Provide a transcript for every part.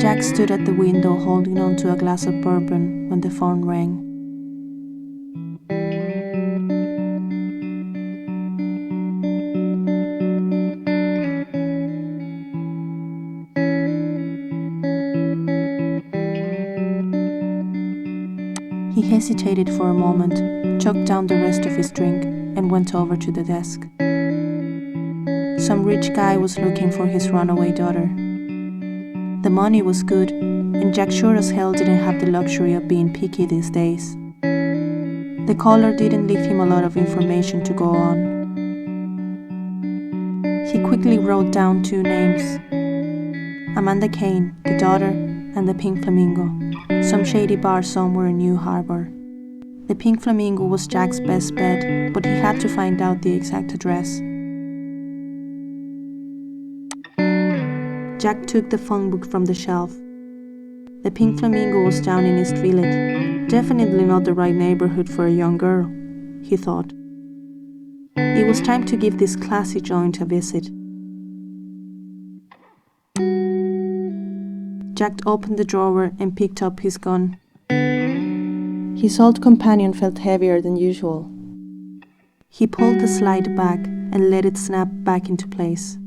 Jack stood at the window holding on to a glass of bourbon when the phone rang. He hesitated for a moment, choked down the rest of his drink, and went over to the desk. Some rich guy was looking for his runaway daughter. The money was good, and Jack sure as hell didn't have the luxury of being picky these days. The caller didn't leave him a lot of information to go on. He quickly wrote down 2 names: Amanda Kane, the daughter, and the Pink Flamingo, some shady bar somewhere in New Harbor. The Pink Flamingo was Jack's best bet, but he had to find out the exact address. Jack took the phone book from the shelf. The Pink Flamingo was down in East Village. Definitely not the right neighborhood for a young girl, he thought. It was time to give this classy joint a visit. Jack opened the drawer and picked up his gun. His old companion felt heavier than usual. He pulled the slide back and let it snap back into place.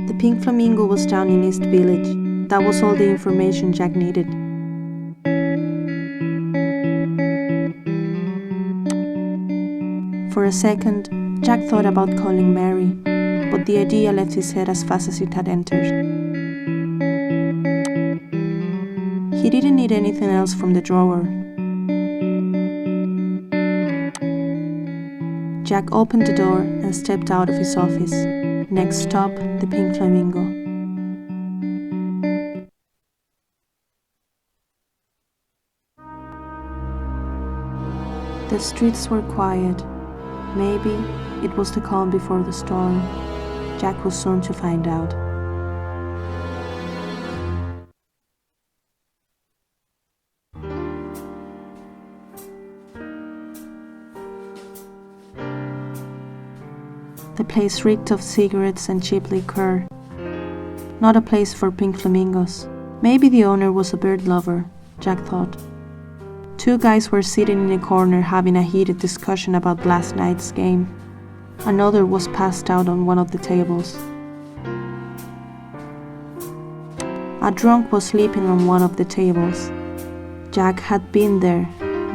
The Pink Flamingo was down in East Village. That was all the information Jack needed. For a second, Jack thought about calling Mary, but the idea left his head as fast as it had entered. He didn't need anything else from the drawer. Jack opened the door and stepped out of his office. Next stop, the Pink Flamingo. The streets were quiet. Maybe it was the calm before the storm. Jack was soon to find out. The place reeked of cigarettes and cheap liquor. Not a place for pink flamingos. Maybe the owner was a bird lover, Jack thought. 2 guys were sitting in a corner having a heated discussion about last night's game. Another was passed out on one of the tables. A drunk was sleeping on one of the tables. Jack had been there,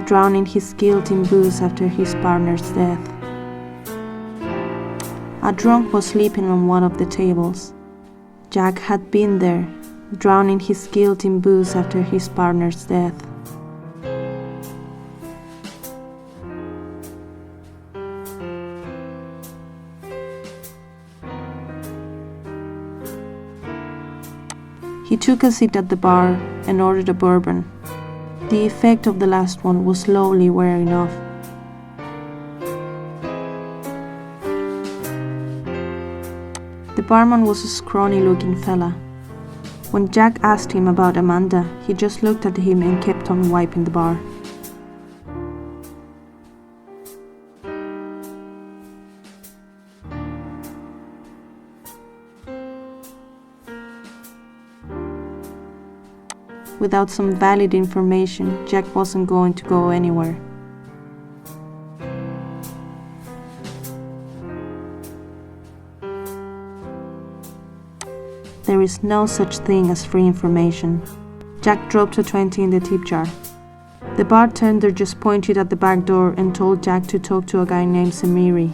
drowning his guilt in booze after his partner's death. A drunk was sleeping on one of the tables. Jack had been there, drowning his guilt in booze after his partner's death. He took a seat at the bar and ordered a bourbon. The effect of the last one was slowly wearing off. The barman was a scrawny-looking fella. When Jack asked him about Amanda, he just looked at him and kept on wiping the bar. Without some valid information, Jack wasn't going to go anywhere. There is no such thing as free information. Jack dropped a 20 in the tip jar. The bartender just pointed at the back door and told Jack to talk to a guy named Samiri.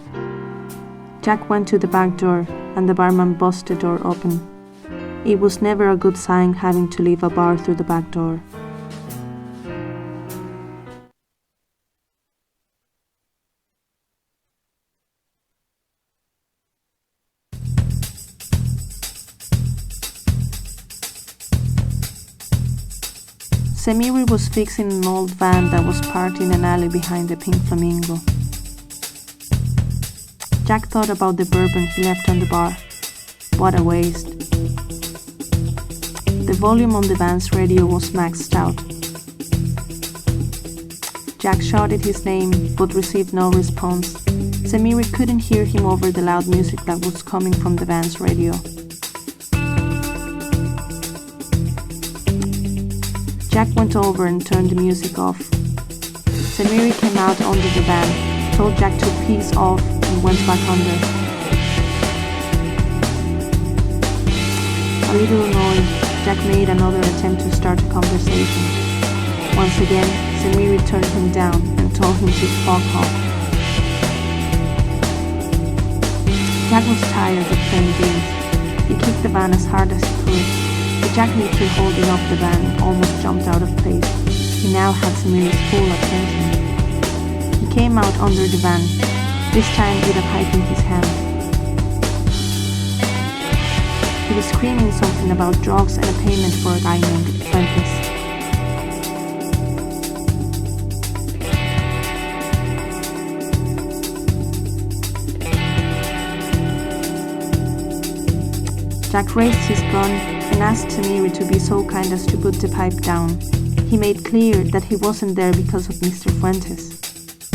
Jack went to the back door and the barman busted the door open. It was never a good sign having to leave a bar through the back door. Samiri was fixing an old van that was parked in an alley behind the Pink Flamingo. Jack thought about the bourbon he left on the bar. What a waste. The volume on the van's radio was maxed out. Jack shouted his name but received no response. Samiri couldn't hear him over the loud music that was coming from the van's radio. Jack went over and turned the music off. Samiri came out under the van, told Jack to peace off, and went back under. A little annoyed, Jack made another attempt to start a conversation. Once again, Samiri turned him down and told him to fuck off. Jack was tired of playing games. He kicked the van as hard as he could, but Jack, literally holding up the van, almost jumped out of place. He now had Samiri's full attention. He came out under the van, this time with a pipe in his hand. He was screaming something about drugs and a payment for a guy named Fuentes. Jack raised his gun and asked Samiri to be so kind as to put the pipe down. He made clear that he wasn't there because of Mr. Fuentes.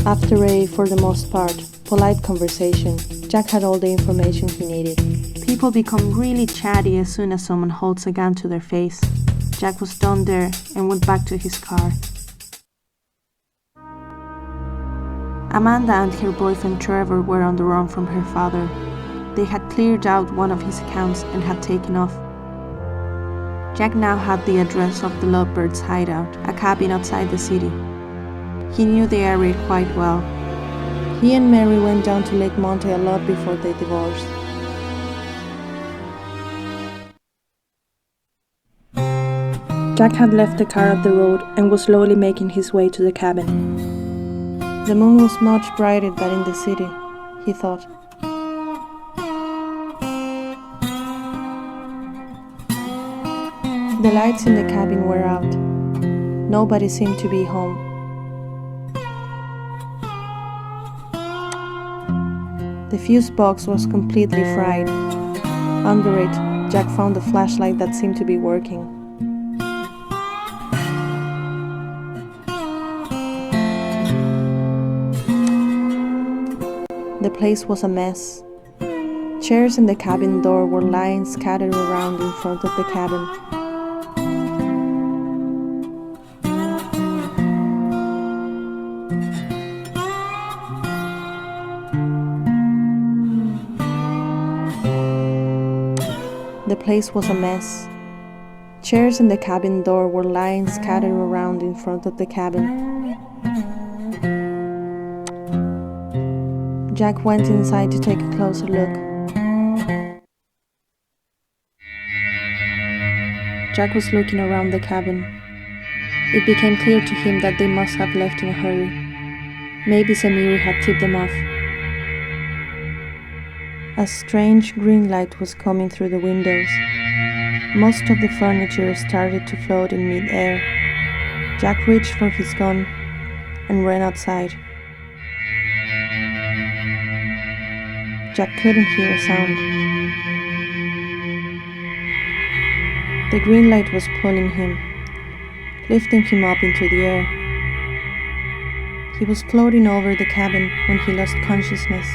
After a, for the most part, polite conversation, Jack had all the information he needed. People become really chatty as soon as someone holds a gun to their face. Jack was done there and went back to his car. Amanda and her boyfriend Trevor were on the run from her father. They had cleared out one of his accounts and had taken off. Jack now had the address of the Lovebirds' hideout, a cabin outside the city. He knew the area quite well. He and Mary went down to Lake Monte a lot before they divorced. Jack had left the car at the road and was slowly making his way to the cabin. The moon was much brighter than in the city, he thought. The lights in the cabin were out. Nobody seemed to be home. The fuse box was completely fried. Under it, Jack found a flashlight that seemed to be working. The place was a mess. Chairs in the cabin door were lying scattered around in front of the cabin. The place was a mess. Chairs in the cabin door were lying scattered around in front of the cabin. Jack went inside to take a closer look. Jack was looking around the cabin. It became clear to him that they must have left in a hurry. Maybe Samiri had tipped them off. A strange green light was coming through the windows. Most of the furniture started to float in mid-air. Jack reached for his gun and ran outside. Jack couldn't hear a sound. The green light was pulling him, lifting him up into the air. He was floating over the cabin when he lost consciousness.